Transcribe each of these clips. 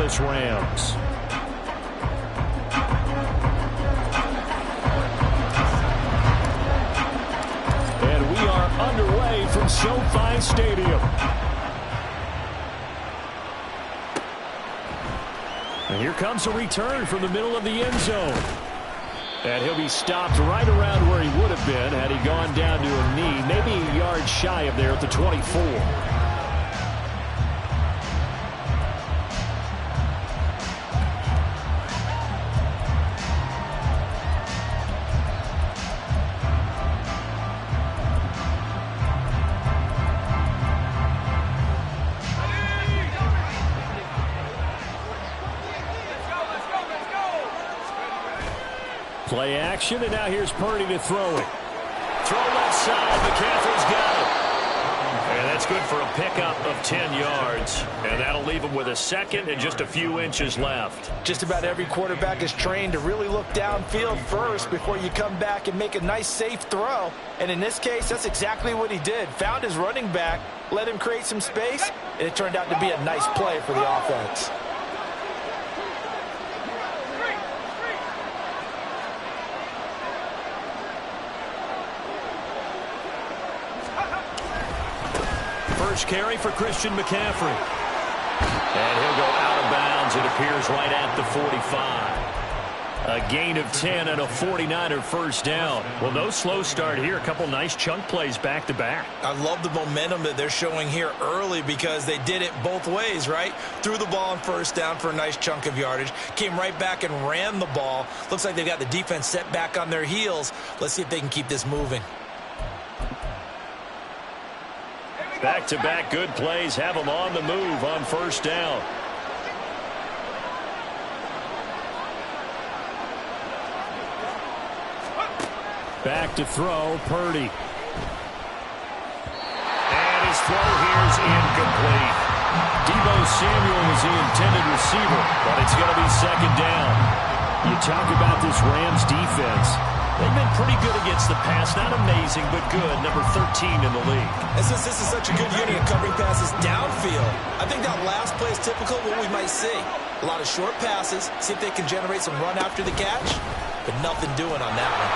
scoreless Rams. And we are underway from SoFi Stadium. And here comes a return from the middle of the end zone. And he'll be stopped right around where he would have been had he gone down to a knee, maybe a yard shy of there at the 24. Play action, and now here's Purdy to throw it. Throw left side. McCaffrey's got it. And that's good for a pickup of 10 yards. And that'll leave him with a second and just a few inches left. Just about every quarterback is trained to really look downfield first before you come back and make a nice, safe throw. And in this case, that's exactly what he did. Found his running back, let him create some space, and it turned out to be a nice play for the offense. First carry for Christian McCaffrey. And he'll go out of bounds, it appears, right at the 45. A gain of 10 and a 49er first down. Well, no slow start here. A couple nice chunk plays back-to-back. I love the momentum that they're showing here early because they did it both ways, right? Threw the ball on first down for a nice chunk of yardage. Came right back and ran the ball. Looks like they've got the defense set back on their heels. Let's see if they can keep this moving. Back-to-back good plays have them on the move on first down. Back to throw, Purdy. And his throw here's incomplete. Deebo Samuel was the intended receiver, but it's going to be second down. You talk about this Rams defense. They've been pretty good against the pass. Not amazing, but good. Number 13 in the league. And since this is such a good unit of covering passes downfield, I think that last play is typical of what we might see. A lot of short passes. See if they can generate some run after the catch. But nothing doing on that one.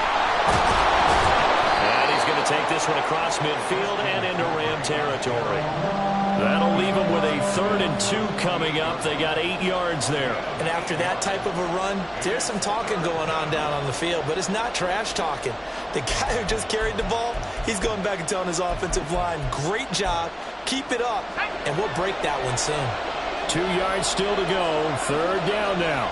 And he's going to take this one across midfield and into Ram territory. That'll leave them with a 3rd and 2 coming up. They got 8 yards there. And after that type of a run, there's some talking going on down on the field, but it's not trash talking. The guy who just carried the ball, he's going back and telling his offensive line, great job, keep it up, and we'll break that one soon. 2 yards still to go. 3rd down now.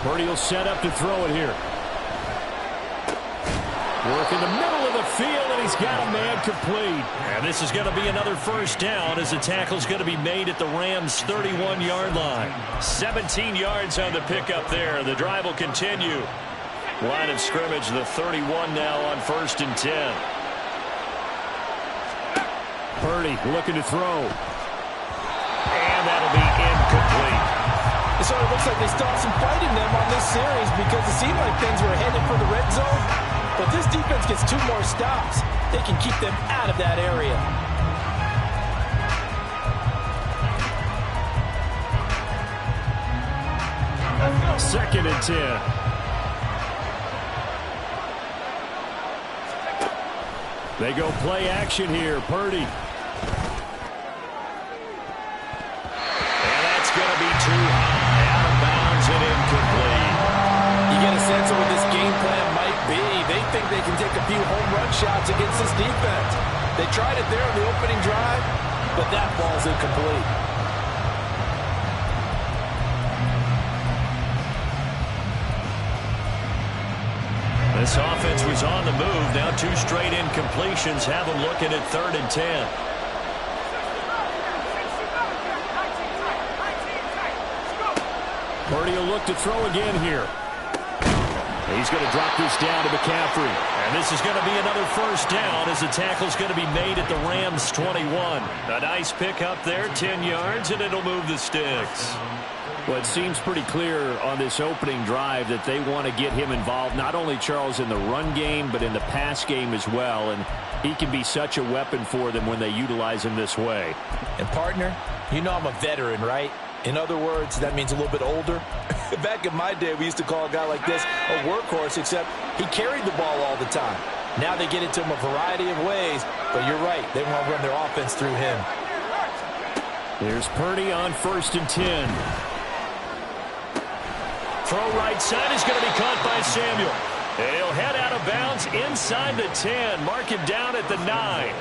Purdy will set up to throw it here. Work in the middle of the field, and he's got a man complete. And this is going to be another first down as the tackle's going to be made at the Rams' 31-yard line. 17 yards on the pickup there. The drive will continue. Line of scrimmage, the 31 now on 1st and 10. Purdy looking to throw. And that'll be incomplete. So it looks like they still have some fight in them on this series because it seemed like things were headed for the red zone. But this defense gets 2 more stops. They can keep them out of that area. Second and 10. They go play action here. Purdy. And that's going to be too high. Out of bounds and incomplete. You get a sense of what this game plan might be. They think they can take a few home run shots against this defense. They tried it there on the opening drive, but that ball's incomplete. This offense was on the move. Now 2 straight incompletions have them looking at 3rd and 10. Purdy will look to throw again here. He's going to drop this down to McCaffrey. And this is going to be another first down as the tackle's going to be made at the Rams' 21. A nice pickup there, 10 yards, and it'll move the sticks. Well, it seems pretty clear on this opening drive that they want to get him involved, not only, Charles, in the run game, but in the pass game as well. And he can be such a weapon for them when they utilize him this way. And, partner, you know I'm a veteran, right? In other words, that means a little bit older. Back in my day, we used to call a guy like this a workhorse, except he carried the ball all the time. Now they get it to him a variety of ways, but you're right. They want to run their offense through him. Here's Purdy on 1st and 10. Throw right side is going to be caught by Samuel. He'll head out of bounds inside the 10. Mark him down at the 9.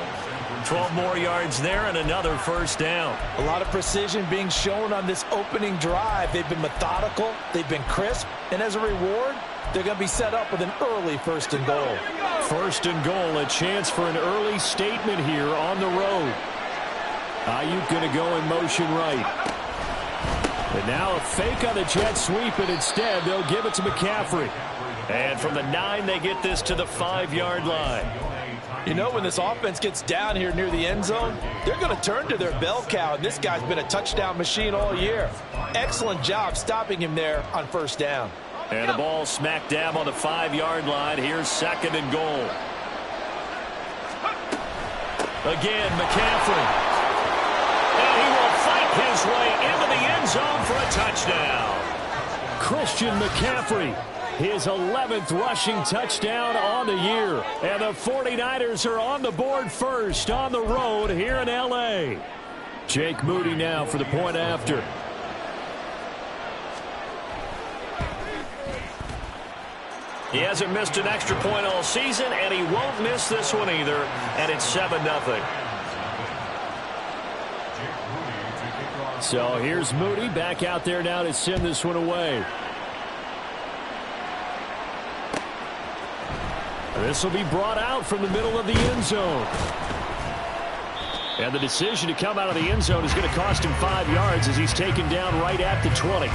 12 more yards there and another 1st down. A lot of precision being shown on this opening drive. They've been methodical. They've been crisp. And as a reward, they're going to be set up with an early 1st and goal. 1st and goal, a chance for an early statement here on the road. Ayuk going to go in motion right. And now a fake on the jet sweep, and instead they'll give it to McCaffrey. And from the 9, they get this to the 5-yard line. You know, when this offense gets down here near the end zone, they're going to turn to their bell cow, and this guy's been a touchdown machine all year. Excellent job stopping him there on 1st down. And the ball smack dab on the 5-yard line. Here's 2nd and goal. Again, McCaffrey. And he will fight his way into the end zone for a touchdown. Christian McCaffrey, his 11th rushing touchdown on the year. And the 49ers are on the board first on the road here in L.A. Jake Moody now for the point after. He hasn't missed an extra point all season, and he won't miss this one either. And it's 7-0. So here's Moody back out there now to send this one away. This will be brought out from the middle of the end zone. And the decision to come out of the end zone is going to cost him 5 yards as he's taken down right at the 20.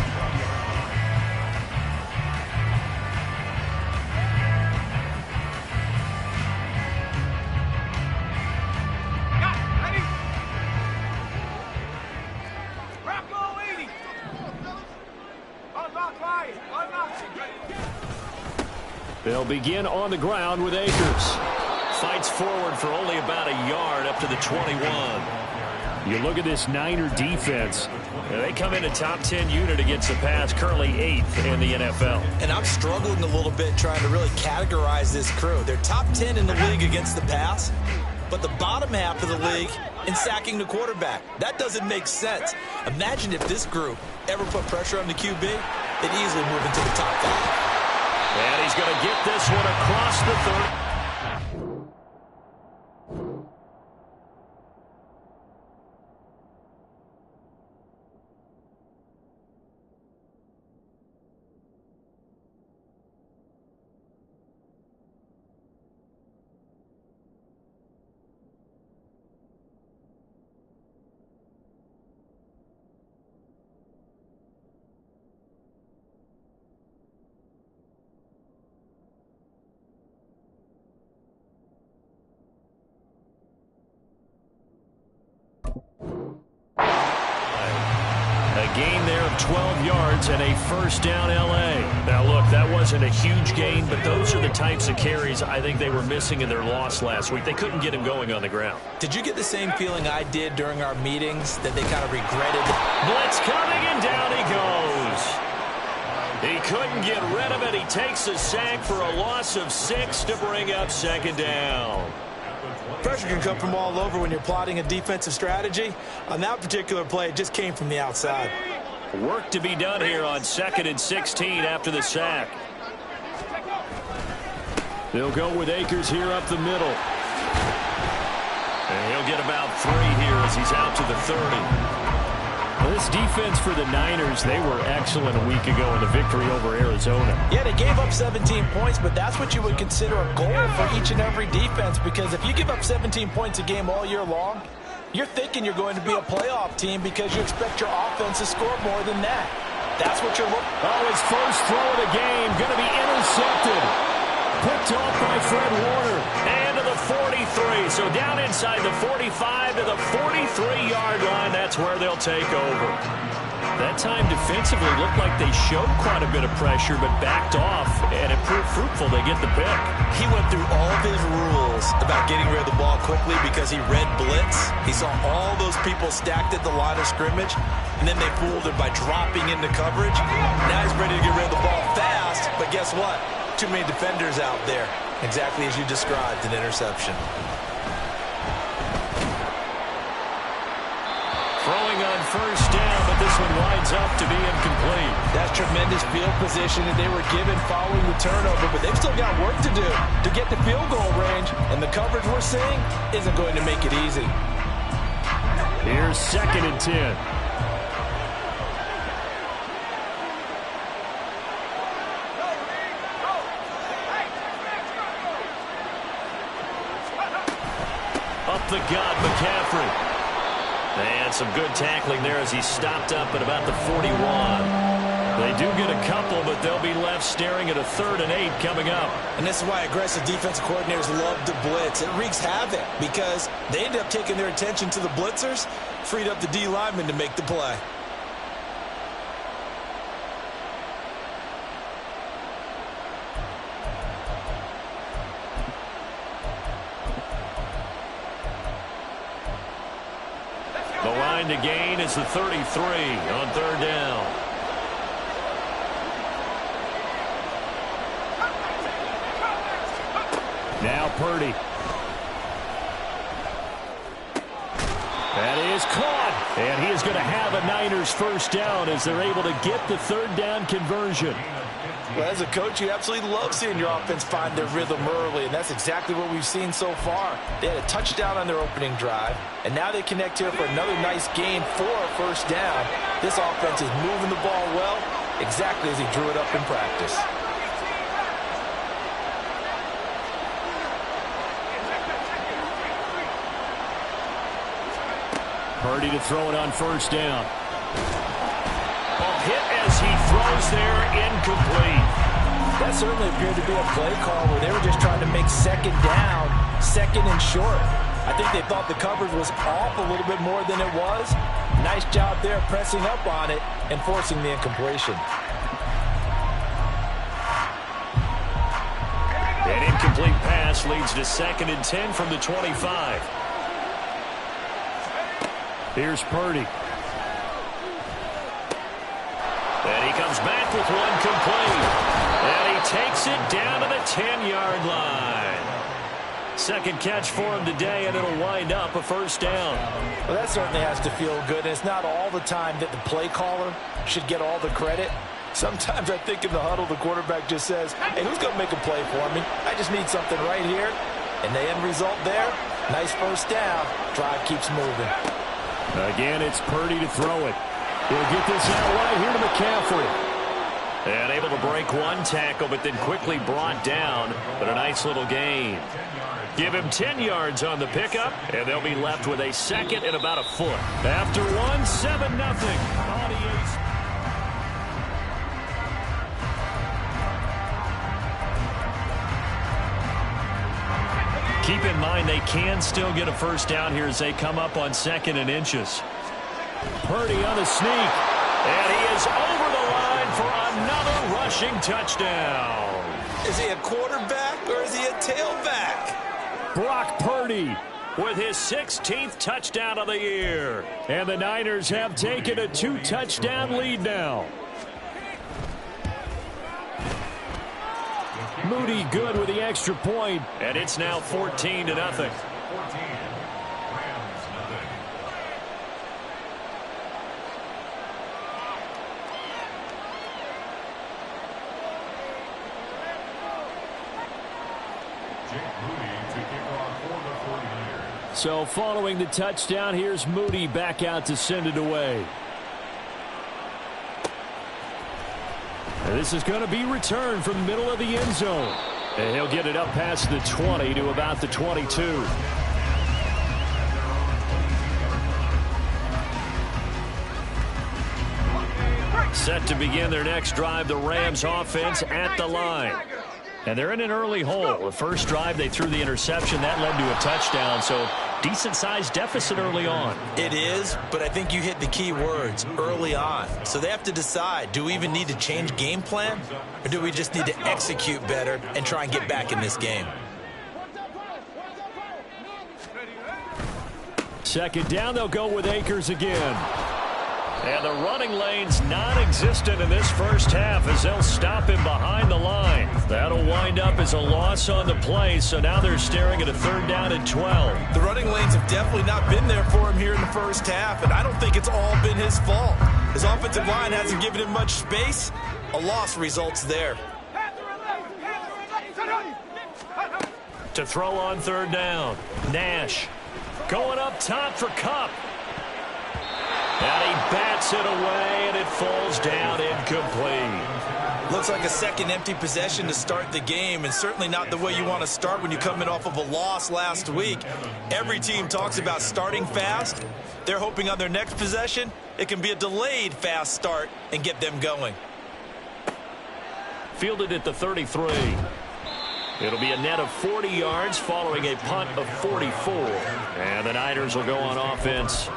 They'll begin on the ground with Akers. Fights forward for only about a yard up to the 21. You look at this Niner defense. They come in a top 10 unit against the pass, currently 8th in the NFL. And I'm struggling a little bit trying to really categorize this crew. They're top 10 in the league against the pass, but the bottom half of the league in sacking the quarterback. That doesn't make sense. Imagine if this group ever put pressure on the QB, they'd easily move into the top 5. And he's going to get this one across the 30. Gain there of 12 yards and a 1st down L.A. Now, look, that wasn't a huge gain, but those are the types of carries I think they were missing in their loss last week. They couldn't get him going on the ground. Did you get the same feeling I did during our meetings that they kind of regretted? Blitz coming, and down he goes. He couldn't get rid of it. He takes a sack for a loss of 6 to bring up 2nd down. Pressure can come from all over when you're plotting a defensive strategy. On that particular play, it just came from the outside. Work to be done here on 2nd and 16 after the sack. They'll go with Akers here up the middle. And he'll get about 3 here as he's out to the 30. Well, this defense for the Niners, they were excellent a week ago in the victory over Arizona. Yeah, they gave up 17 points, but that's what you would consider a goal for each and every defense, because if you give up 17 points a game all year long, you're thinking you're going to be a playoff team because you expect your offense to score more than that. That's what you're looking for. Oh, his first throw of the game going to be intercepted. Picked off by Fred Warner. And to the 43. So down inside the 45 to the 43-yard line. That's where they'll take over. That time defensively looked like they showed quite a bit of pressure, but backed off, and it proved fruitful. They get the pick. He went through all of his rules about getting rid of the ball quickly because he read blitz. He saw all those people stacked at the line of scrimmage, and then they fooled him by dropping into coverage. Now he's ready to get rid of the ball fast, but guess what? Too many defenders out there. Exactly as you described, an interception. Throwing on first down, but this one winds up to be incomplete. That's tremendous field position that they were given following the turnover, but they've still got work to do to get the field goal range, and the coverage we're seeing isn't going to make it easy. Here's 2nd and 10. Up the gut, McCaffrey. And some good tackling there as he stopped up at about the 41. They do get a couple, but they'll be left staring at a 3rd and 8 coming up. And this is why aggressive defensive coordinators love to blitz. It wreaks havoc because they end up taking their attention to the blitzers, freed up the D lineman to make the play. The line to gain is the 33 on 3rd down. Now Purdy. That is caught. And he is going to have a Niners first down as they're able to get the 3rd down conversion. Well, as a coach, you absolutely love seeing your offense find their rhythm early, and that's exactly what we've seen so far. They had a touchdown on their opening drive, and now they connect here for another nice gain for a first down. This offense is moving the ball well, exactly as he drew it up in practice. Purdy to throw it on first down. Ball hit as he throws there, incomplete. That certainly appeared to be a play call where they were just trying to make 2nd down, 2nd and short. I think they thought the coverage was off a little bit more than it was. Nice job there pressing up on it and forcing the incompletion. An incomplete pass leads to 2nd and 10 from the 25. Here's Purdy. And he comes back with one complete. And he takes it down to the 10-yard line. 2nd catch for him today, and it'll wind up a first down. Well, that certainly has to feel good. And it's not all the time that the play caller should get all the credit. Sometimes I think in the huddle, the quarterback just says, hey, who's going to make a play for me? I just need something right here. And the end result there, nice first down. Drive keeps moving. Again, it's Purdy to throw it. He'll get this out right here to McCaffrey. And able to break one tackle, but then quickly brought down. But a nice little gain. Give him 10 yards on the pickup, and they'll be left with a 2nd and about a foot. After one, 7-0. Keep in mind they can still get a first down here as they come up on 2nd and inches. Purdy on the sneak. And he is over the line for another rushing touchdown. Is he a quarterback or is he a tailback? Brock Purdy with his 16th touchdown of the year. And the Niners have taken a 2-touchdown lead now. Moody good with the extra point, and it's now 14-0. So following the touchdown, here's Moody back out to send it away. And this is going to be returned from the middle of the end zone. And he'll get it up past the 20 to about the 22. Set to begin their next drive, the Rams offense at the line. And they're in an early hole. The first drive, they threw the interception. That led to a touchdown. So Decent-sized deficit early on. It is, but I think you hit the key words, early on. So they have to decide, do we even need to change game plan? Or do we just need to execute better and try and get back in this game? Second down, they'll go with Akers again. And the running lane's non-existent in this first half as they'll stop him behind the line. That'll wind up as a loss on the play, so now they're staring at a 3rd down and 12. The running lanes have definitely not been there for him here in the first half, and I don't think it's all been his fault. His offensive line hasn't given him much space. A loss results there. To throw on 3rd down, Nash going up top for Kupp. And he bats it away, and it falls down incomplete. Looks like a second empty possession to start the game, and certainly not the way you want to start when you're coming off of a loss last week. Every team talks about starting fast. They're hoping on their next possession, it can be a delayed fast start and get them going. Fielded at the 33. It'll be a net of 40 yards following a punt of 44. And the Niners will go on offense.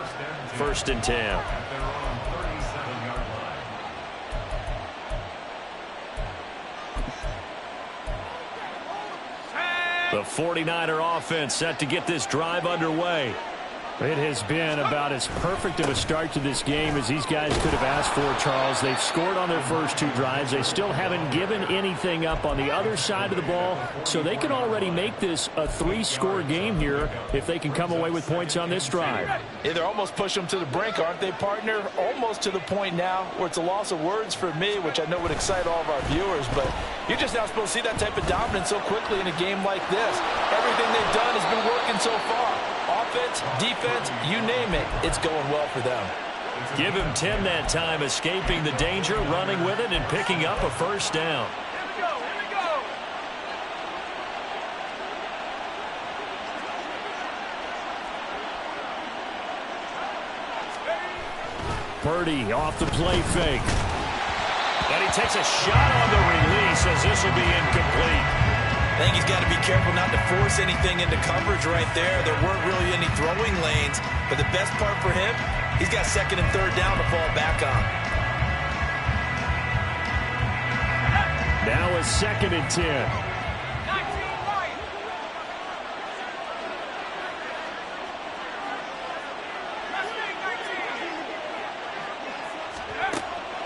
1st and 10. The 49er offense set to get this drive underway. It has been about as perfect of a start to this game as these guys could have asked for, Charles. They've scored on their first 2 drives. They still haven't given anything up on the other side of the ball, so they can already make this a 3-score game here if they can come away with points on this drive. Yeah, they're almost pushing them to the brink, aren't they, partner? Almost to the point now where it's a loss of words for me, which I know would excite all of our viewers, but you're just not supposed to see that type of dominance so quickly in a game like this. Everything they've done has been working so far. Offense, defense, you name it, it's going well for them. Give him 10 that time, escaping the danger, running with it, and picking up a 1st down. Purdy off the play fake. And he takes a shot on the release as this will be incomplete. I think he's got to be careful not to force anything into coverage right there. There weren't really any throwing lanes, but the best part for him, he's got 2nd and 3rd down to fall back on. Now a 2nd and 10.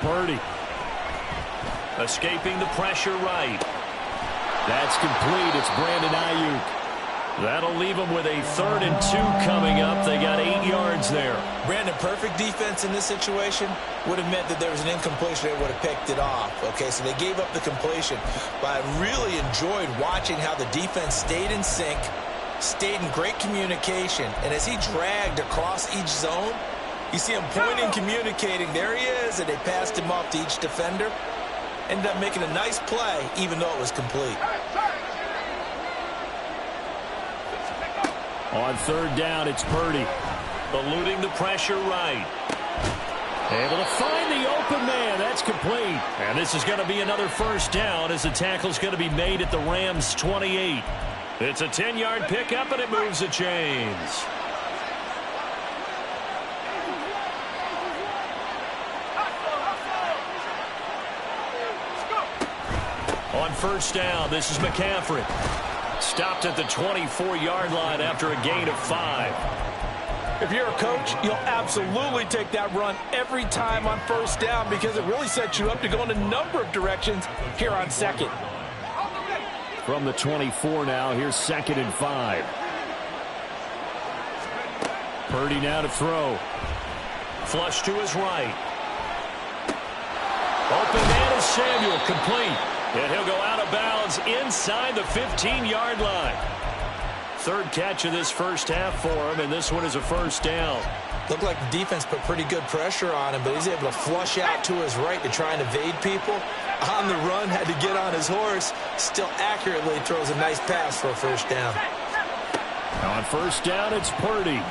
Purdy escaping the pressure right. That's complete. It's Brandon Ayuk. That'll leave them with a 3rd and 2 coming up. They got 8 yards there. Brandon, perfect defense in this situation would have meant that there was an incompletion. They would have picked it off. Okay, so they gave up the completion. But I really enjoyed watching how the defense stayed in sync, stayed in great communication. And as he dragged across each zone, you see him pointing, communicating. There he is, and they passed him off to each defender. Ended up making a nice play, even though it was complete. On 3rd down, it's Purdy. Eluding the pressure right. Able to find the open man. That's complete. And this is going to be another 1st down as the tackle's going to be made at the Rams' 28. It's a 10-yard pickup, and it moves the chains. On 1st down, this is McCaffrey. Stopped at the 24-yard line after a gain of 5. If you're a coach, you'll absolutely take that run every time on 1st down because it really sets you up to go in a number of directions here on 2nd. From the 24 now, here's 2nd and 5. Purdy now to throw. Flush to his right. Open man is Samuel, complete. And he'll go out of bounds inside the 15-yard line. 3rd catch of this first half for him, and this one is a 1st down. Looked like the defense put pretty good pressure on him, but he's able to flush out to his right to try and evade people. On the run, had to get on his horse. Still accurately throws a nice pass for a 1st down. On 1st down, it's Purdy.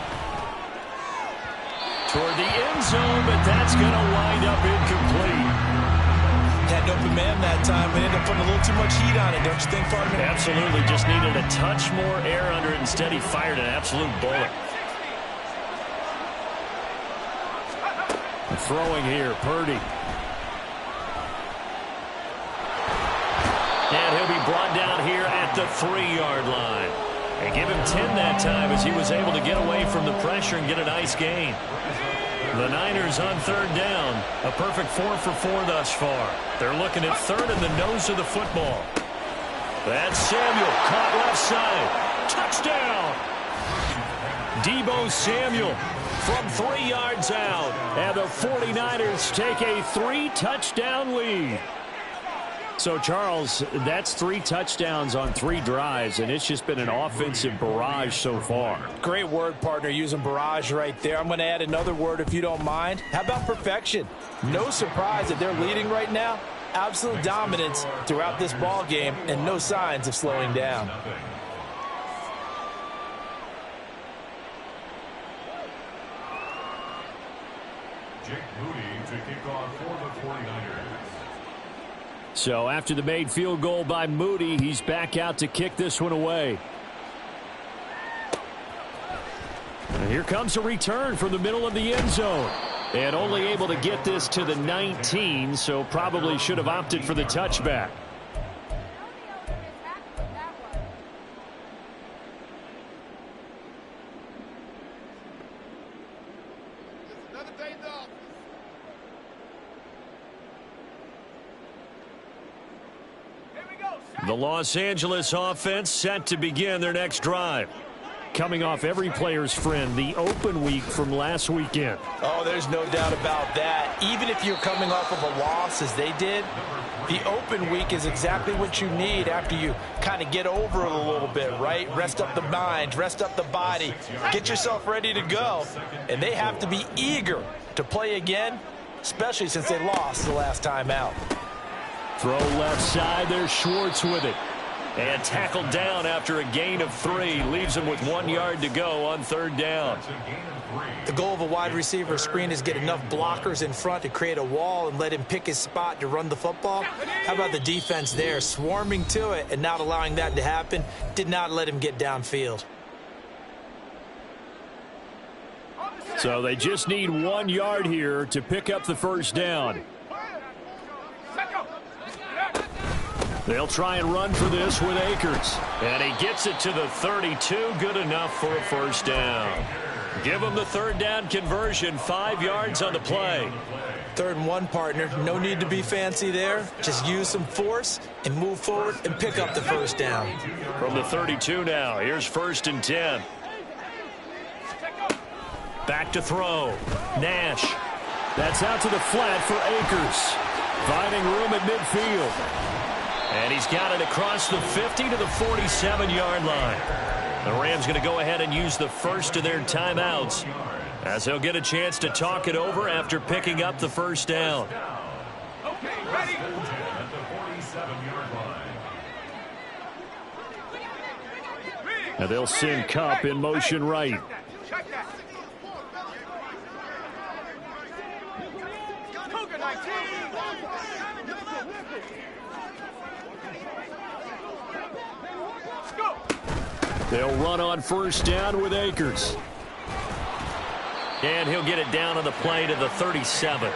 Toward the end zone, but that's going to wind up incomplete. Had an open man that time and ended up putting a little too much heat on it, don't you think, partner? Absolutely. Just needed a touch more air under it. Instead, he fired an absolute bullet. Throwing here, Purdy. And he'll be brought down here at the 3-yard line. And give him 10 that time as he was able to get away from the pressure and get a nice gain. The Niners on 3rd down. A perfect 4 for 4 thus far. They're looking at 3rd in the nose of the football. That's Samuel, caught left side. Touchdown! Deebo Samuel from 3 yards out. And the 49ers take a 3-touchdown lead. So, Charles, that's 3 touchdowns on 3 drives, and it's just been an offensive barrage so far. Great word, partner, using barrage right there. I'm going to add another word if you don't mind. How about perfection? No surprise that they're leading right now. Absolute dominance throughout this ball game and no signs of slowing down. Jake Moody to kick off for the 49ers. So after the made field goal by Moody, he's back out to kick this one away. And here comes a return from the middle of the end zone. And only able to get this to the 19, so probably should have opted for the touchback. The Los Angeles offense set to begin their next drive. Coming off every player's friend, the open week from last weekend. Oh, there's no doubt about that. Even if you're coming off of a loss as they did, the open week is exactly what you need after you kind of get over it a little bit, right? Rest up the mind, rest up the body, get yourself ready to go. And they have to be eager to play again, especially since they lost the last time out. Throw left side, there's Schwartz with it. And tackled down after a gain of 3. Leaves him with 1 yard to go on 3rd down. The goal of a wide receiver screen is get enough blockers in front to create a wall and let him pick his spot to run the football. How about the defense there, swarming to it and not allowing that to happen? Did not let him get downfield. So they just need 1 yard here to pick up the first down. They'll try and run for this with Akers. And he gets it to the 32. Good enough for a first down. Give him the 3rd down conversion. 5 yards on the play. 3rd and 1, partner. No need to be fancy there. Just use some force and move forward and pick up the first down. From the 32 now. Here's 1st and 10. Back to throw. Nash. That's out to the flat for Akers. Finding room at midfield. And he's got it across the 50 to the 47-yard line. The Rams going to go ahead and use the first of their timeouts as they'll get a chance to talk it over after picking up the first down. Okay, ready? At the 47-yard line. Now they'll send Kupp in motion right. Check that. They'll run on first down with Akers. And he'll get it down on the play to the 37.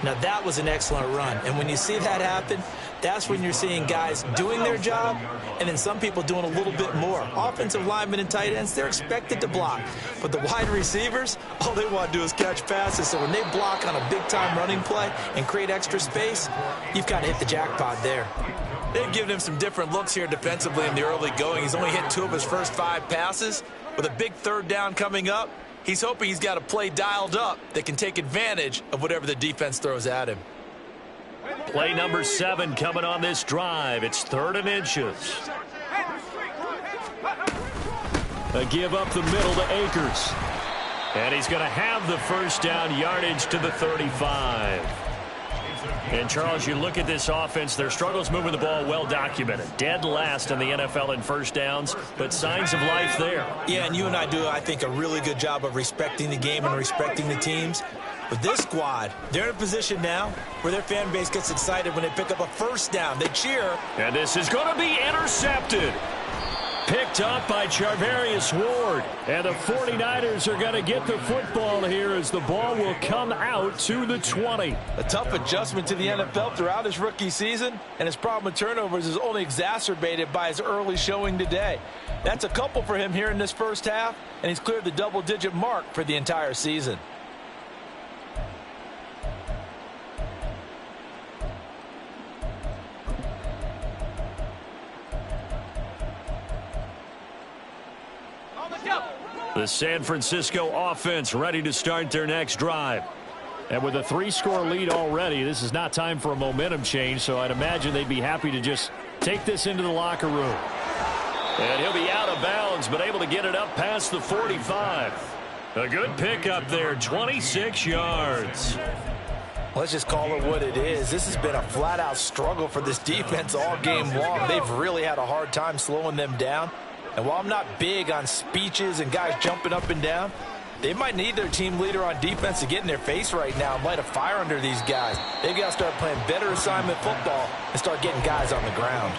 Now that was an excellent run. And when you see that happen, that's when you're seeing guys doing their job and then some people doing a little bit more. Offensive linemen and tight ends, they're expected to block. But the wide receivers, all they want to do is catch passes. So when they block on a big-time running play and create extra space, you've kind of hit the jackpot there. They've given him some different looks here defensively in the early going. He's only hit 2 of his first 5 passes. With a big 3rd down coming up, he's hoping he's got a play dialed up that can take advantage of whatever the defense throws at him. Play number 7 coming on this drive. It's 3rd and inches. A give up the middle to Akers. And he's going to have the first down, yardage to the 35. And, Charles, you look at this offense, their struggles moving the ball well documented. Dead last in the NFL in first downs, but signs of life there. Yeah, and you and I do, I think, a really good job of respecting the game and respecting the teams. With this squad, they're in a position now where their fan base gets excited when they pick up a first down. They cheer. And this is going to be intercepted. Picked up by Charvarius Ward. And the 49ers are going to get the football here as the ball will come out to the 20. A tough adjustment to the NFL throughout his rookie season, and his problem with turnovers is only exacerbated by his early showing today. That's a couple for him here in this first half, and he's cleared the double-digit mark for the entire season. The San Francisco offense ready to start their next drive. And with a 3-score lead already, this is not time for a momentum change, so I'd imagine they'd be happy to just take this into the locker room. And he'll be out of bounds, but able to get it up past the 45. A good pickup there, 26 yards. Let's just call it what it is. This has been a flat-out struggle for this defense all game long. They've really had a hard time slowing them down. And while I'm not big on speeches and guys jumping up and down, they might need their team leader on defense to get in their face right now and light a fire under these guys. They've got to start playing better assignment football and start getting guys on the ground.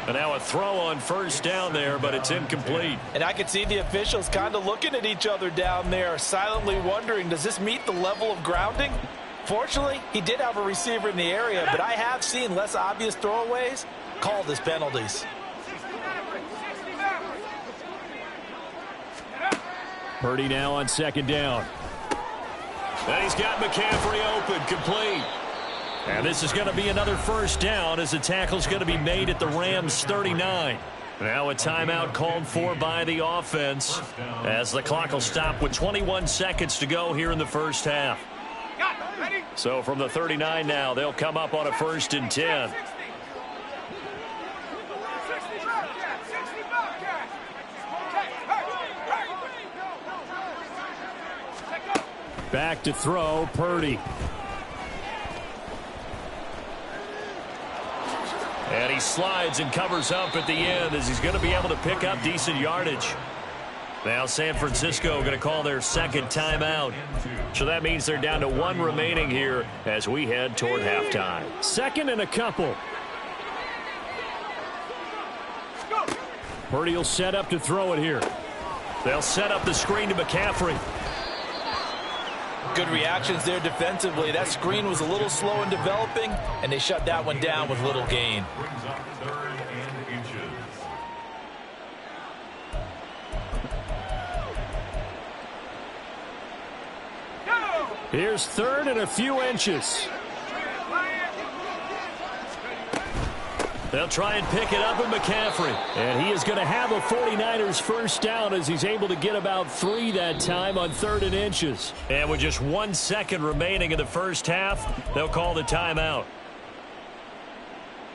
And now a throw on first down there, but it's incomplete. And I can see the officials kind of looking at each other down there, silently wondering, does this meet the level of grounding? Fortunately, he did have a receiver in the area, but I have seen less obvious throwaways called as penalties. Purdy now on second down. And he's got McCaffrey open, complete. And this is going to be another first down as the tackle's going to be made at the Rams 39. Now a timeout called for by the offense as the clock will stop with 21 seconds to go here in the first half. So from the 39 now, they'll come up on a 1st and 10. Back to throw, Purdy. And he slides and covers up at the end as he's going to be able to pick up decent yardage. Now San Francisco going to call their second timeout. So that means they're down to 1 remaining here as we head toward halftime. 2nd and a couple. Purdy will set up to throw it here. They'll set up the screen to McCaffrey. Good reactions there defensively. That screen was a little slow in developing, and they shut that one down with little gain. Here's 3rd and a few inches. They'll try and pick it up with McCaffrey. And he is going to have a 49ers first down as he's able to get about 3 that time on 3rd and inches. And with just 1 second remaining in the first half, they'll call the timeout.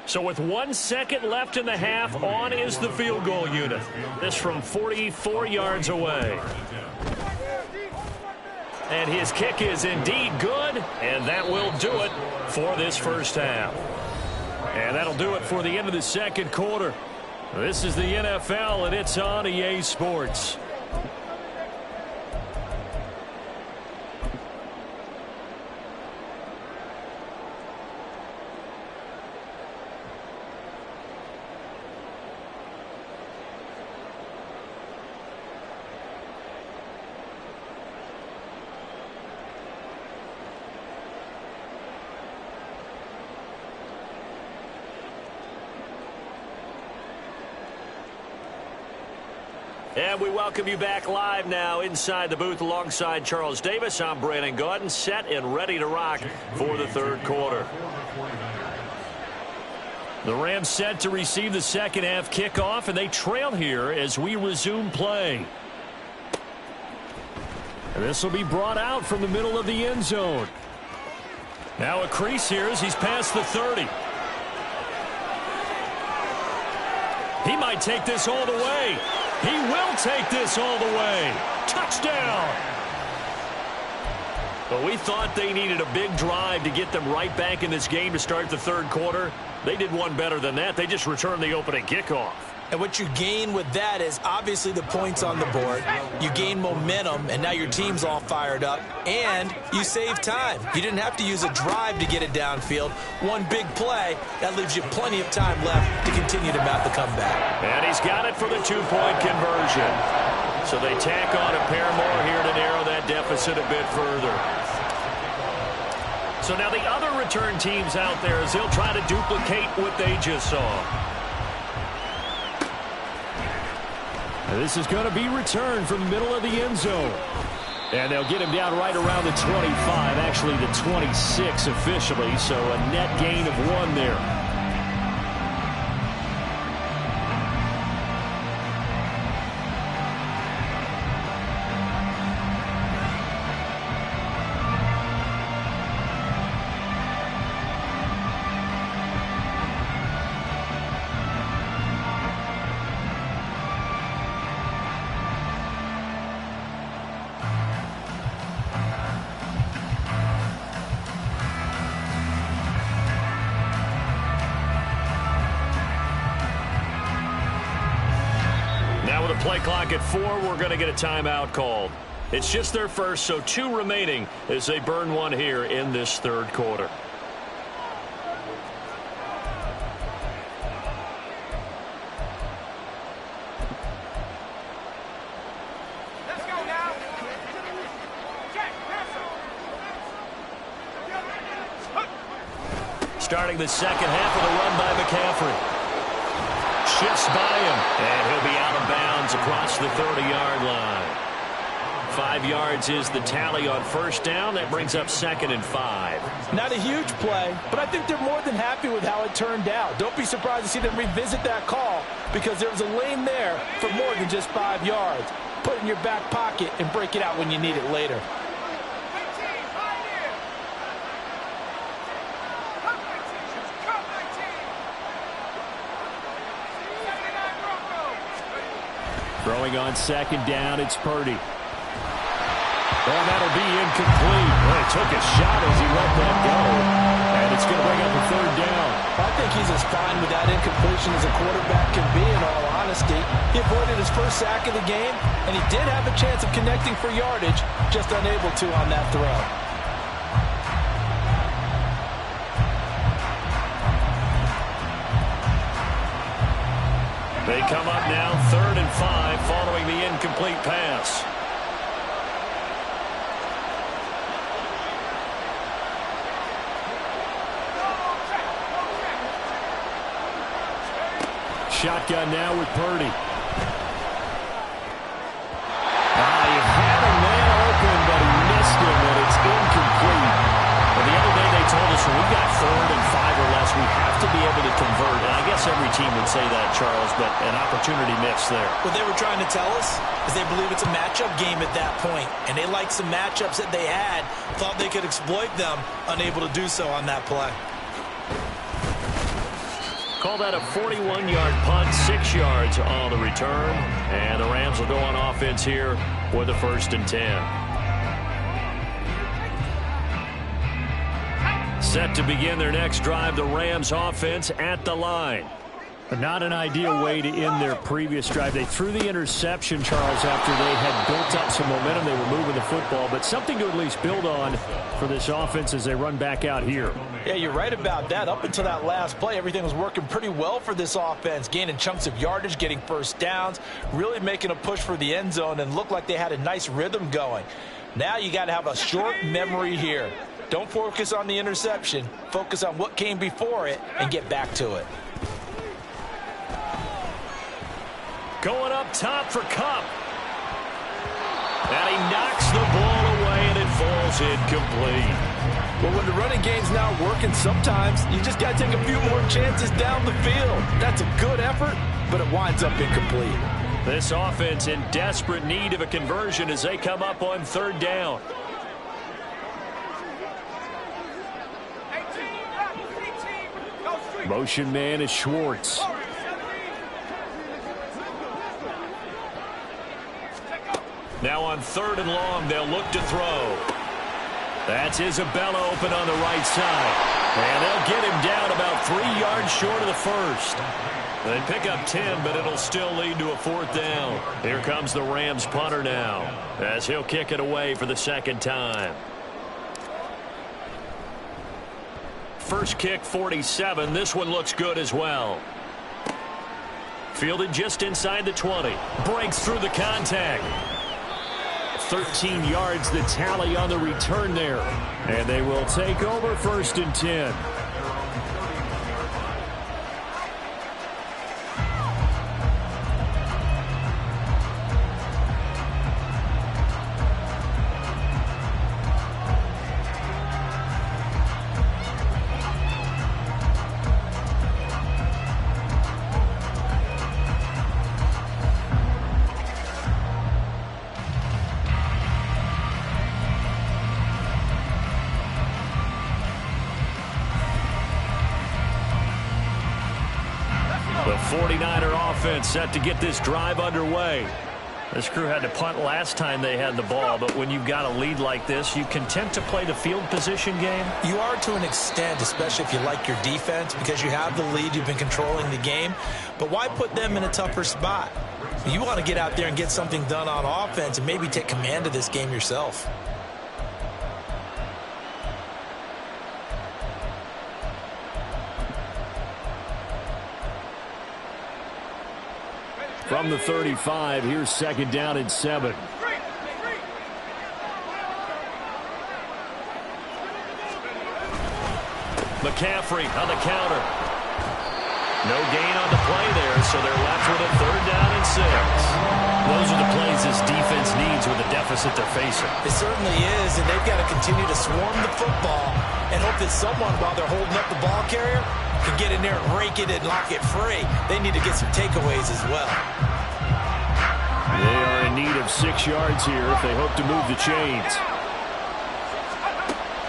So with 1 second left in the half, on is the field goal unit. This from 44 yards away. And his kick is indeed good, and that will do it for this first half. And that'll do it for the end of the second quarter. This is the NFL, and it's on EA Sports. And we welcome you back live now inside the booth alongside Charles Davis. I'm Brandon Gaudin, set and ready to rock for the third quarter. The Rams set to receive the second half kickoff, and they trail here as we resume play. And this will be brought out from the middle of the end zone. Now a crease here as he's past the 30. He might take this all the way. He will take this all the way. Touchdown. But we thought they needed a big drive to get them right back in this game to start the third quarter. They did one better than that. They just returned the opening kickoff. And what you gain with that is obviously the points on the board. You gain momentum, and now your team's all fired up. And you save time. You didn't have to use a drive to get it downfield. One big play, that leaves you plenty of time left to continue to mount the comeback. And he's got it for the two-point conversion. So they tack on a pair more here to narrow that deficit a bit further. So now the other return teams out there as they'll try to duplicate what they just saw. This is going to be returned from the middle of the end zone. And they'll get him down right around the 25, actually the 26 officially, so a net gain of 1 there. Play clock at 4. We're going to get a timeout called. It's just their first, so 2 remaining as they burn 1 here in this third quarter. Let's go now. Starting the second half of the run by McCaffrey. Shifts by him, and he'll be out of bounds across the 30-yard line. 5 yards is the tally on first down. That brings up 2nd and 5. Not a huge play, but I think they're more than happy with how it turned out. Don't be surprised to see them revisit that call because there was a lane there for more than just 5 yards. Put it in your back pocket and break it out when you need it later. Throwing on second down, it's Purdy. And that'll be incomplete. Well, he took a shot as he let that go. And it's going to bring up a third down. I think he's as fine with that incompletion as a quarterback can be, in all honesty. He avoided his first sack of the game, and he did have a chance of connecting for yardage, just unable to on that throw. They come up now 3rd and 5 following the incomplete pass. Shotgun now with Purdy. He had a man open, but he missed him, and it's incomplete. And the other day they told us when we got 3rd and 5 or less, we have to be able to convert. And I guess every team would say that, Charles, but an opportunity missed there. What they were trying to tell us is they believe it's a matchup game at that point, and they liked some matchups that they had, thought they could exploit them, unable to do so on that play. Call that a 41-yard punt, 6 yards on the return. And the Rams will go on offense here with a 1st and 10. Set to begin their next drive, the Rams offense at the line. Not an ideal way to end their previous drive. They threw the interception, Charles, after they had built up some momentum. They were moving the football, but something to at least build on for this offense as they run back out here. Yeah, you're right about that. Up until that last play, everything was working pretty well for this offense, gaining chunks of yardage, getting first downs, really making a push for the end zone, and looked like they had a nice rhythm going. Now you got to have a short memory here. Don't focus on the interception. Focus on what came before it and get back to it. Going up top for Kupp. And he knocks the ball away, and it falls incomplete. Well, when the running game's not working, sometimes you just got to take a few more chances down the field. That's a good effort, but it winds up incomplete. This offense in desperate need of a conversion as they come up on 3rd down. Motion man is Schwartz. Now on 3rd and long, they'll look to throw. That's Isabella open on the right side. And they'll get him down about 3 yards short of the 1st. They pick up 10, but it'll still lead to a 4th down. Here comes the Rams punter now, as he'll kick it away for the 2nd time. First kick, 47. This one looks good as well. Fielded just inside the 20. Breaks through the contact. 13 yards the tally on the return there. And they will take over 1st and 10. The 49er offense set to get this drive underway. This crew had to punt last time they had the ball, but when you've got a lead like this, you content to play the field position game? You are to an extent, especially if you like your defense, because you have the lead, you've been controlling the game. But why put them in a tougher spot? You want to get out there and get something done on offense and maybe take command of this game yourself. From the 35, here's 2nd down and 7. McCaffrey on the counter. No gain on the play there, so they're left with a 3rd down and 6. Those are the plays this defense needs with the deficit they're facing. It certainly is, and they've got to continue to swarm the football and hope that someone, while they're holding up the ball carrier, can get in there and rake it and lock it free. They need to get some takeaways as well. They are in need of 6 yards here if they hope to move the chains.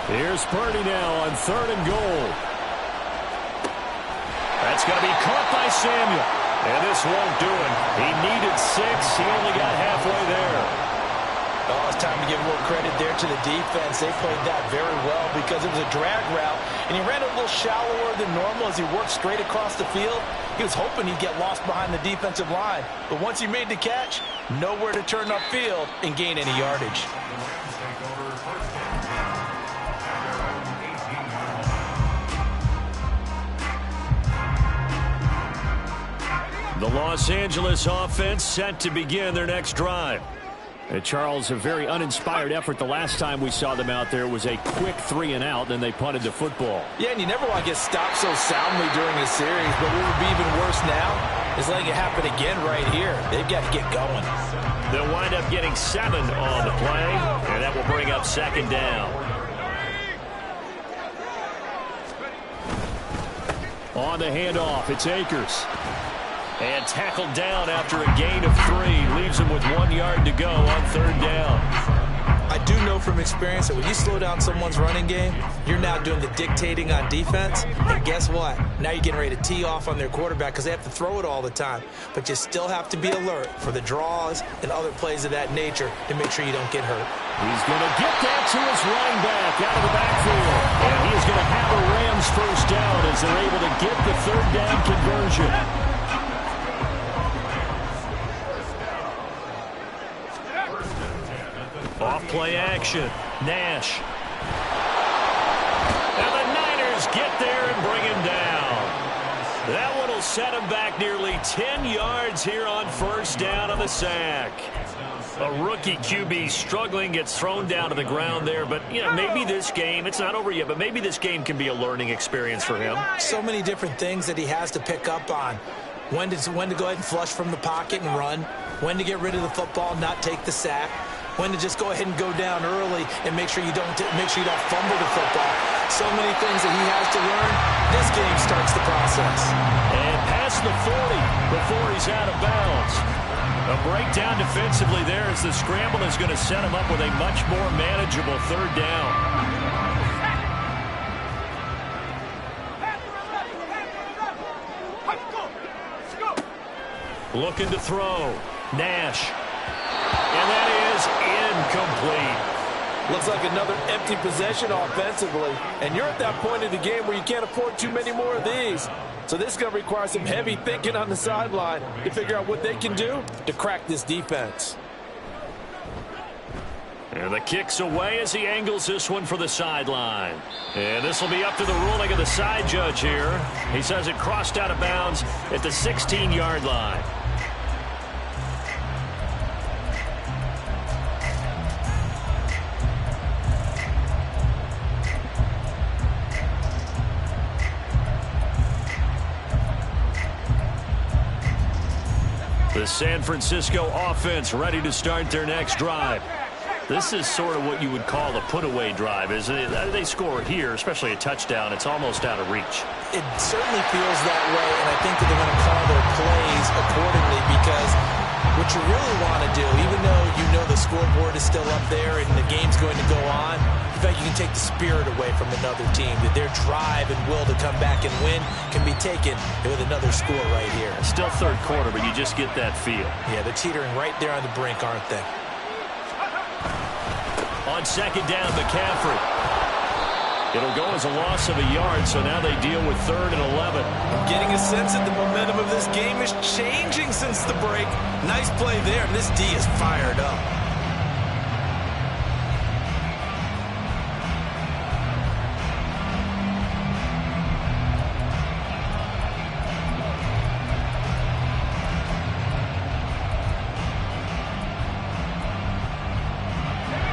Here's Purdy now on 3rd and goal. That's going to be caught by Samuel. And this won't do it. He needed 6. He only got halfway there. Oh, it's time to give a little credit there to the defense. They played that very well because it was a drag route, and he ran a little shallower than normal as he worked straight across the field. He was hoping he'd get lost behind the defensive line, but once he made the catch, nowhere to turn upfield and gain any yardage. The Los Angeles offense set to begin their next drive. And Charles, a very uninspired effort the last time we saw them out there. Was a quick 3 and out, then they punted the football. Yeah, and you never want to get stopped so soundly during a series, but what would be even worse now is letting it happen again right here. They've got to get going. They'll wind up getting 7 on the play, and that will bring up 2nd down. On the handoff, it's Akers. And tackled down after a gain of 3. Leaves him with 1 yard to go on 3rd down. I do know from experience that when you slow down someone's running game, you're now doing the dictating on defense. And guess what? Now you're getting ready to tee off on their quarterback because they have to throw it all the time. But you still have to be alert for the draws and other plays of that nature to make sure you don't get hurt. He's going to get that to his running back out of the backfield. And he's going to have a Rams 1st down as they're able to get the 3rd down conversion. Off play action. Nash. And the Niners get there and bring him down. That one will set him back nearly 10 yards here on 1st down on the sack. A rookie QB struggling, gets thrown down to the ground there. But, you know, maybe this game, it's not over yet, but maybe this game can be a learning experience for him. So many different things that he has to pick up on. When to go ahead and flush from the pocket and run. When to get rid of the football, not take the sack. When to just go ahead and go down early and make sure you don't fumble the football. So many things that he has to learn. This game starts the process. And past the 40 before he's out of bounds. A breakdown defensively there as the scramble is going to set him up with a much more manageable 3rd down. Looking to throw. Nash. And that is incomplete. Looks like another empty possession offensively. And you're at that point of the game where you can't afford too many more of these. So this is going to require some heavy thinking on the sideline to figure out what they can do to crack this defense. And the kick's away as he angles this one for the sideline. And this will be up to the ruling of the side judge here. He says it crossed out of bounds at the 16-yard line. The San Francisco offense ready to start their next drive. This is sort of what you would call a put-away drive, isn't it? They score here, especially a touchdown. It's almost out of reach. It certainly feels that way, and I think that they're going to call their plays accordingly because what you really want to do, even though you know the scoreboard is still up there and the game's going to go on, in fact, you can take the spirit away from another team, that their drive and will to come back and win can be taken with another score right here. Still third quarter, but you just get that feel. Yeah, they're teetering right there on the brink, aren't they? On second down, McCaffrey. It'll go as a loss of a yard, so now they deal with 3rd and 11. I'm getting a sense that the momentum of this game is changing since the break. Nice play there, and this D is fired up.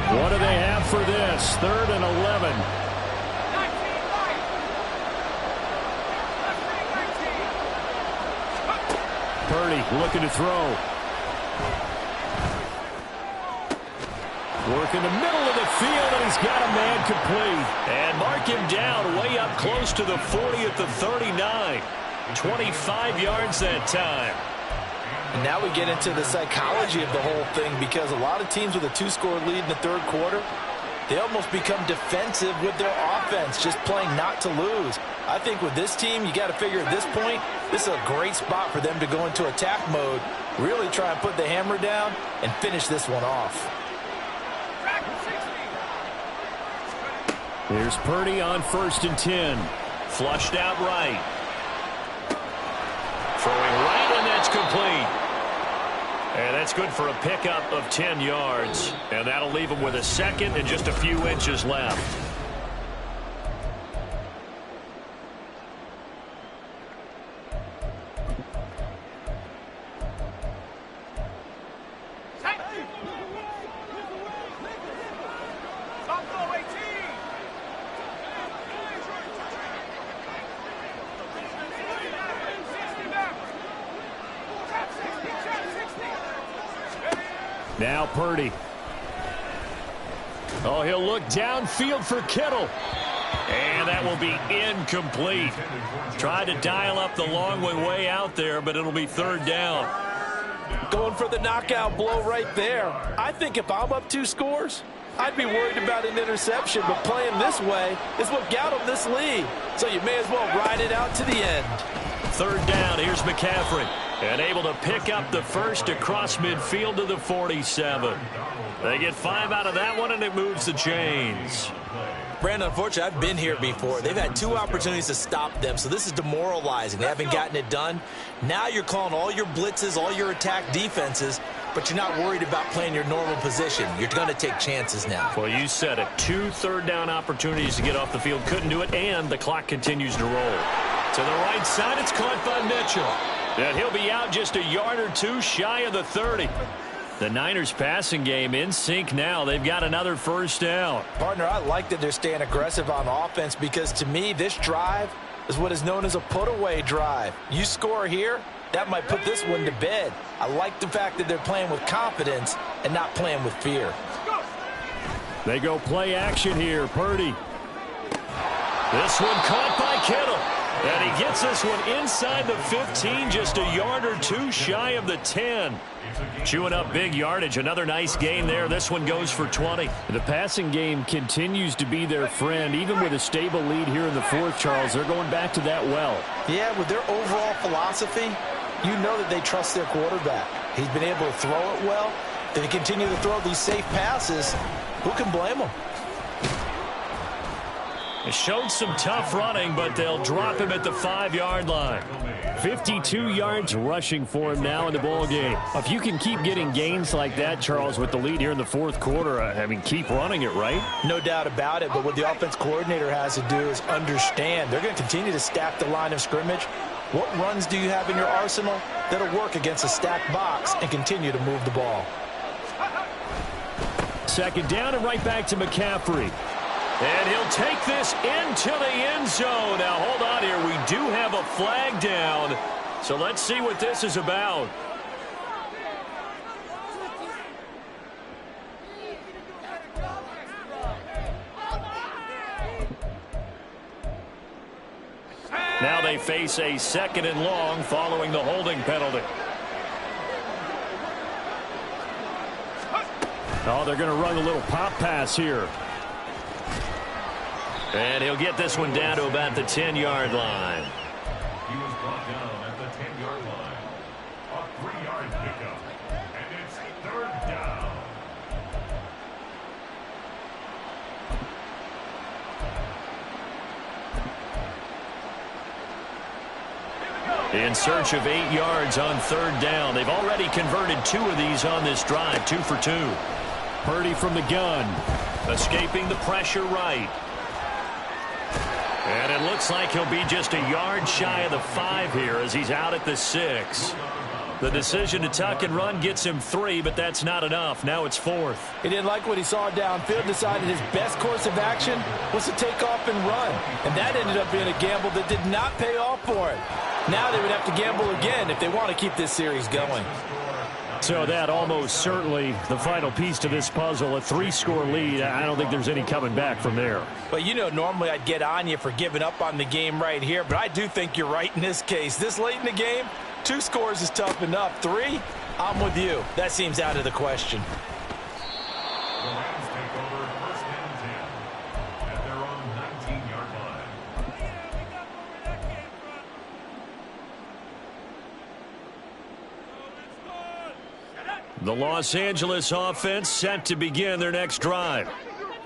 What do they have for this? 3rd and 11. Purdy looking to throw. Work in the middle of the field, and he's got a man complete. And mark him down way up close to the 40 at the 39. 25 yards that time. And now we get into the psychology of the whole thing because a lot of teams with a 2-score lead in the third quarter, they almost become defensive with their offense, just playing not to lose. I think with this team, you got to figure at this point, this is a great spot for them to go into attack mode, really try and put the hammer down and finish this one off. Here's Purdy on 1st and 10. Flushed out right. Throwing right, and that's complete. And that's good for a pickup of 10 yards. And that'll leave him with a second and just a few inches left. Now Purdy. Oh, he'll look downfield for Kittle. And that will be incomplete. Tried to dial up the long way out there, but it'll be 3rd down. Going for the knockout blow right there. I think if I'm up 2 scores, I'd be worried about an interception, but playing this way is what got him this lead. So you may as well ride it out to the end. 3rd down, here's McCaffrey. And able to pick up the first across midfield to the 47. They get 5 out of that one, and it moves the chains. Brandon, unfortunately, I've been here before. They've had 2 opportunities to stop them, so this is demoralizing. They haven't gotten it done. Now you're calling all your blitzes, all your attack defenses, but you're not worried about playing your normal position. You're going to take chances now. Well, you said it. 2 third-down opportunities to get off the field. Couldn't do it, and the clock continues to roll. To the right side, it's caught by Mitchell. And he'll be out just a yard or 2 shy of the 30. The Niners passing game in sync now. They've got another 1st down. Partner, I like that they're staying aggressive on offense because to me, this drive is what is known as a put-away drive. You score here, that might put this one to bed. I like the fact that they're playing with confidence and not playing with fear. They go play action here. Purdy. This one caught by Kittle. And he gets this one inside the 15, just a yard or 2 shy of the 10. Chewing up big yardage. Another nice gain there. This one goes for 20. The passing game continues to be their friend. Even with a stable lead here in the 4th, Charles, they're going back to that well. Yeah, with their overall philosophy, you know that they trust their quarterback. He's been able to throw it well. They continue to throw these safe passes. Who can blame them? Showed some tough running, but they'll drop him at the 5-yard line. 52 yards rushing for him now in the ball game. If you can keep getting gains like that, Charles, with the lead here in the fourth quarter, I mean, keep running it, right? No doubt about it, but what the offense coordinator has to do is understand they're going to continue to stack the line of scrimmage. What runs do you have in your arsenal that'll work against a stacked box and continue to move the ball? Second down and right back to McCaffrey. And he'll take this into the end zone. Now, hold on here. We do have a flag down. So let's see what this is about. Now they face a 2nd and long following the holding penalty. Oh, they're going to run a little pop pass here. And he'll get this one down to about the 10-yard line. He was brought down at the 10-yard line. A 3-yard pickup. And it's 3rd down. In search of 8 yards on 3rd down. They've already converted 2 of these on this drive, 2 for 2. Purdy from the gun. Escaping the pressure right. And it looks like he'll be just a yard shy of the 5 here as he's out at the 6. The decision to tuck and run gets him 3, but that's not enough. Now it's 4th. He didn't like what he saw downfield, decided his best course of action was to take off and run. And that ended up being a gamble that did not pay off for him. Now they would have to gamble again if they want to keep this series going. So that almost certainly the final piece to this puzzle, a 3-score lead. I don't think there's any coming back from there. But, you know, normally I'd get on you for giving up on the game right here, but I do think you're right in this case. This late in the game, 2 scores is tough enough. 3, I'm with you. That seems out of the question. The Rams take over 1st and 10 at their own 19-yard line. The Los Angeles offense set to begin their next drive.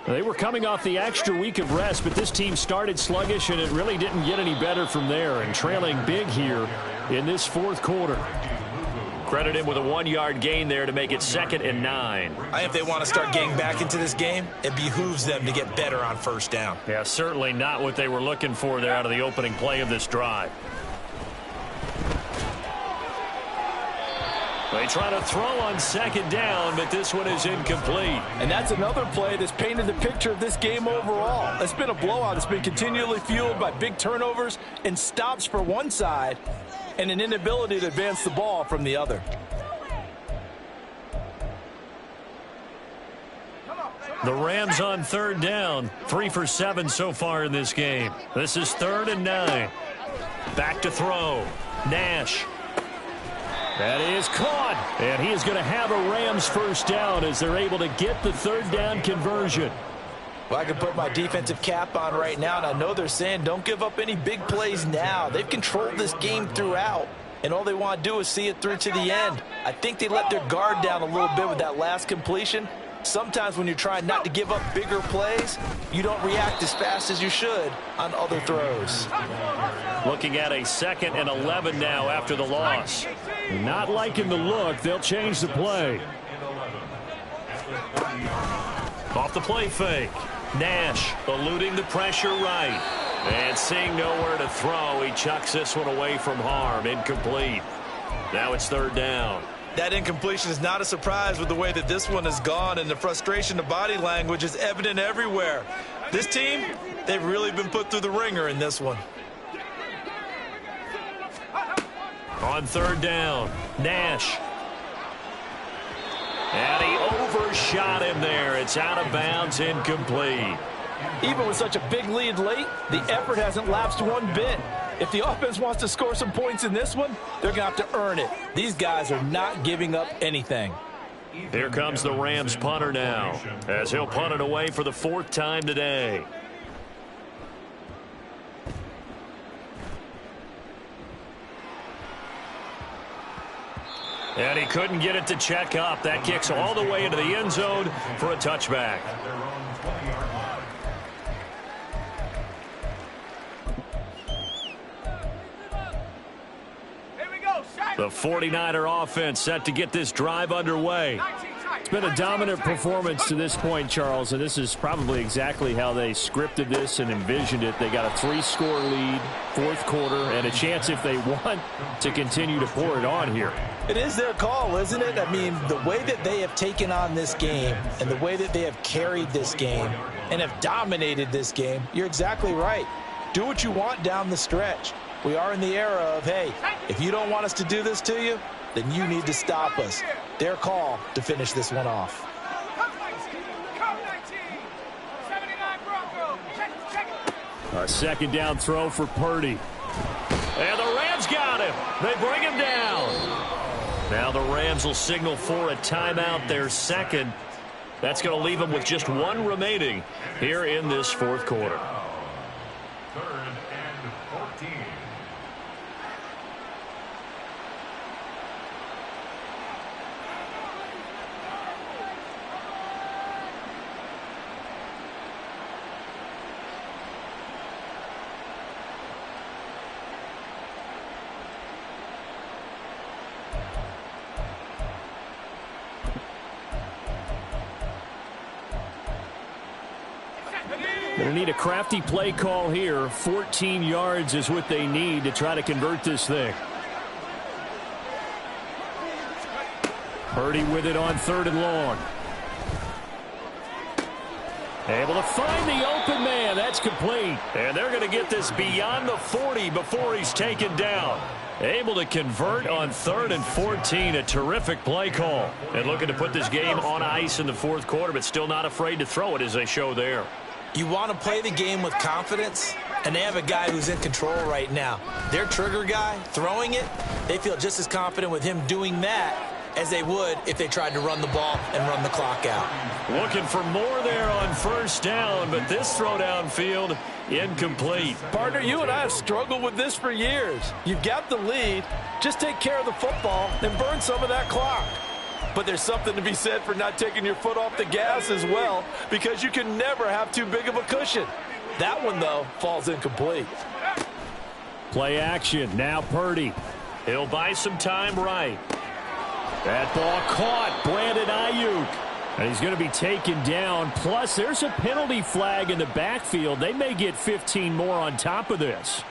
They were coming off the extra week of rest, but this team started sluggish, and it really didn't get any better from there, and trailing big here in this 4th quarter. Credit him with a 1-yard gain there to make it 2nd and 9. I think if they want to start getting back into this game, it behooves them to get better on 1st down. Yeah, certainly not what they were looking for there out of the opening play of this drive. They try to throw on 2nd down, but this one is incomplete. And that's another play that's painted the picture of this game overall. It's been a blowout. It's been continually fueled by big turnovers and stops for one side and an inability to advance the ball from the other. The Rams on 3rd down, 3 for 7 so far in this game. This is 3rd and 9. Back to throw. Nash. That is caught, and he is going to have a Rams 1st down as they're able to get the 3rd down conversion. Well, I can put my defensive cap on right now, and I know they're saying don't give up any big plays now. They've controlled this game throughout, and all they want to do is see it through to the end. I think they let their guard down a little bit with that last completion. Sometimes when you're trying not to give up bigger plays, you don't react as fast as you should on other throws. Looking at a 2nd and 11 now after the loss. Not liking the look. They'll change the play. Off the play fake. Nash eluding the pressure right. And seeing nowhere to throw, he chucks this one away from harm. Incomplete. Now it's 3rd down. That incompletion is not a surprise with the way that this one has gone, and the frustration of body language is evident everywhere. This team, they've really been put through the ringer in this one. On 3rd down, Nash. And he overshot him there. It's out of bounds, incomplete. Even with such a big lead late, the effort hasn't lapsed one bit. If the offense wants to score some points in this one, they're going to have to earn it. These guys are not giving up anything. Here comes the Rams punter now, as he'll punt it away for the 4th time today. And he couldn't get it to check up. That kicks all the way into the end zone for a touchback. The 49er offense set to get this drive underway. It's been a dominant performance to this point, Charles, and this is probably exactly how they scripted this and envisioned it. They got a 3-score lead, fourth quarter, and a chance if they want to continue to pour it on here. It is their call, isn't it? I mean, the way that they have taken on this game and the way that they have carried this game and have dominated this game, you're exactly right. Do what you want down the stretch. We are in the era of, hey, if you don't want us to do this to you, then you need to stop us. Their call to finish this one off. A second down throw for Purdy. And the Rams got him. They bring him down. Now the Rams will signal for a timeout, their second. That's going to leave them with just one remaining here in this fourth quarter. 3rd and 14. Going to need a crafty play call here. 14 yards is what they need to try to convert this thing. Purdy with it on 3rd and long. Able to find the open man. That's complete. And they're going to get this beyond the 40 before he's taken down. Able to convert on 3rd and 14. A terrific play call. And looking to put this game on ice in the fourth quarter, but still not afraid to throw it as they show there. You want to play the game with confidence, and they have a guy who's in control right now. Their trigger guy, throwing it, they feel just as confident with him doing that as they would if they tried to run the ball and run the clock out. Looking for more there on first down, but this throw downfield incomplete. Partner, you and I have struggled with this for years. You've got the lead. Just take care of the football and burn some of that clock. But there's something to be said for not taking your foot off the gas as well, because you can never have too big of a cushion. That one, though, falls incomplete. Play action. Now Purdy. He'll buy some time right. That ball caught. Brandon Ayuk. And he's going to be taken down. Plus, there's a penalty flag in the backfield. They may get 15 more on top of this.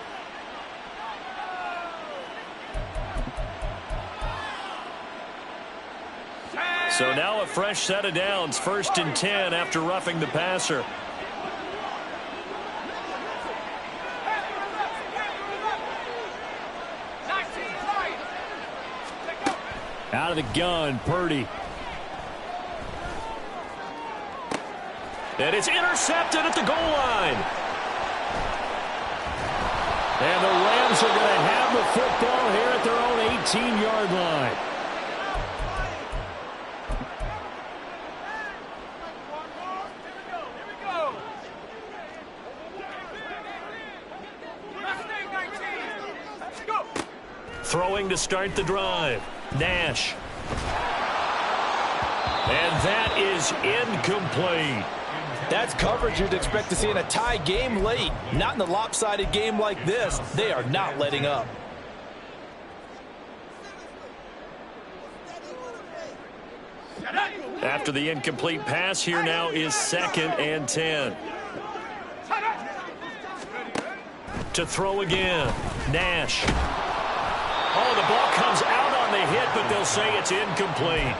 So now a fresh set of downs. 1st and 10 after roughing the passer. Out of the gun, Purdy. And it's intercepted at the goal line. And the Rams are going to have the football here at their own 18-yard line. Throwing to start the drive. Nash. And that is incomplete. That's coverage you'd expect to see in a tie game late. Not in a lopsided game like this. They are not letting up. After the incomplete pass, here now is 2nd and 10. To throw again. Nash. Oh, the ball comes out on the hit, but they'll say it's incomplete.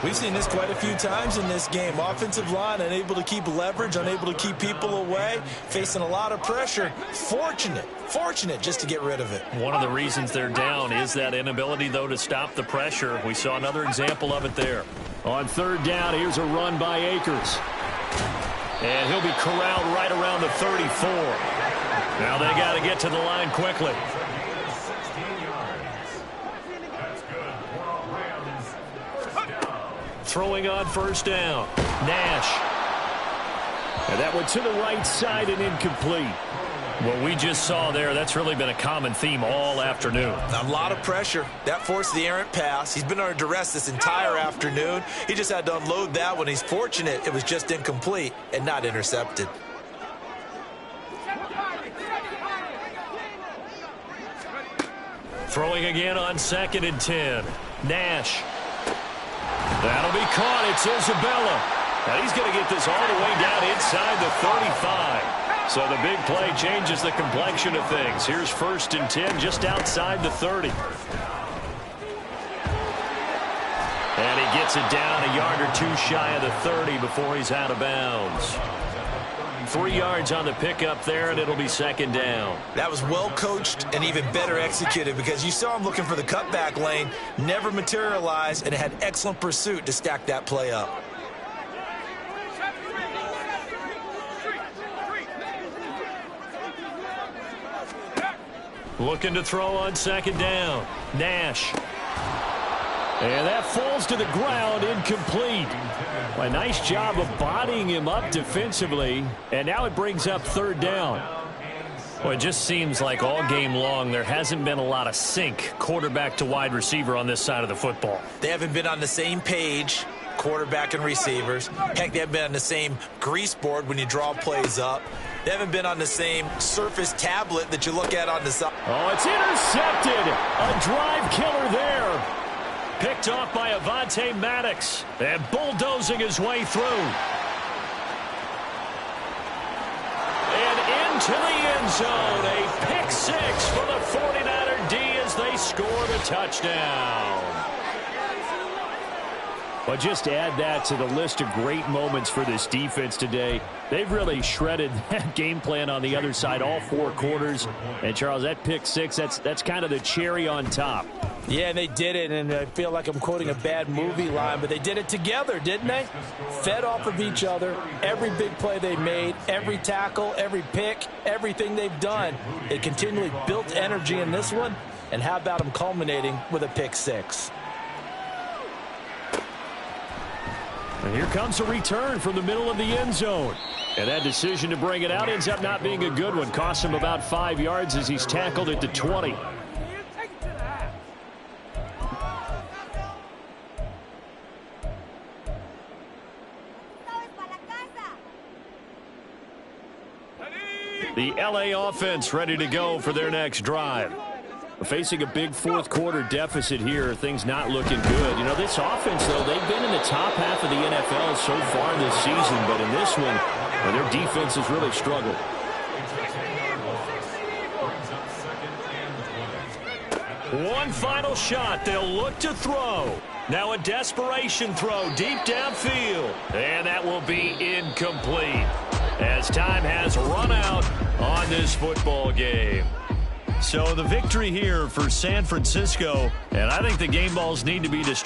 We've seen this quite a few times in this game. Offensive line unable to keep leverage, unable to keep people away, facing a lot of pressure. Fortunate just to get rid of it. One of the reasons they're down is that inability, though, to stop the pressure. We saw another example of it there. On 3rd down, here's a run by Akers. And he'll be corralled right around the 34. Now they got to get to the line quickly. Throwing on 1st down. Nash. And that one to the right side and incomplete. What we just saw there, that's really been a common theme all afternoon. A lot of pressure. That forced the errant pass. He's been under duress this entire afternoon. He just had to unload that one. He's fortunate it was just incomplete and not intercepted. Throwing again on 2nd and 10. Nash. That'll be caught. It's Isabella. And he's going to get this all the way down inside the 35. So the big play changes the complexion of things. Here's 1st and 10 just outside the 30. And he gets it down a yard or two shy of the 30 before he's out of bounds. 3 yards on the pickup there, and it'll be 2nd down. That was well coached and even better executed because you saw him looking for the cutback lane, never materialized, and had excellent pursuit to stack that play up. Looking to throw on 2nd down. Nash. And that falls to the ground, incomplete. A nice job of bodying him up defensively. And now it brings up 3rd down. Well, it just seems like all game long there hasn't been a lot of sync quarterback to wide receiver on this side of the football. They haven't been on the same page, quarterback and receivers. Heck, they haven't been on the same grease board when you draw plays up. They haven't been on the same Surface tablet that you look at on the side. Oh, it's intercepted. A drive killer there. Picked off by Avonte Maddox. And bulldozing his way through. And into the end zone. A pick 6 for the 49er D as they score the touchdown. Well, just add that to the list of great moments for this defense today. They've really shredded that game plan on the other side all 4 quarters. And, Charles, that pick 6, that's kind of the cherry on top. Yeah, they did it, and I feel like I'm quoting a bad movie line, but they did it together, didn't they? Fed off of each other, every big play they made, every tackle, every pick, everything they've done. They continually built energy in this one, and how about them culminating with a pick 6? And here comes a return from the middle of the end zone. And that decision to bring it out ends up not being a good one. Costs him about 5 yards as he's tackled at the 20. The LA offense ready to go for their next drive. Facing a big 4th quarter deficit here, things not looking good. You know, this offense, though, they've been in the top half of the NFL so far this season, but in this one, their defense has really struggled. One final shot. They'll look to throw. Now a desperation throw deep downfield. And that will be incomplete as time has run out on this football game. So the victory here for San Francisco, and I think the game balls need to be distributed.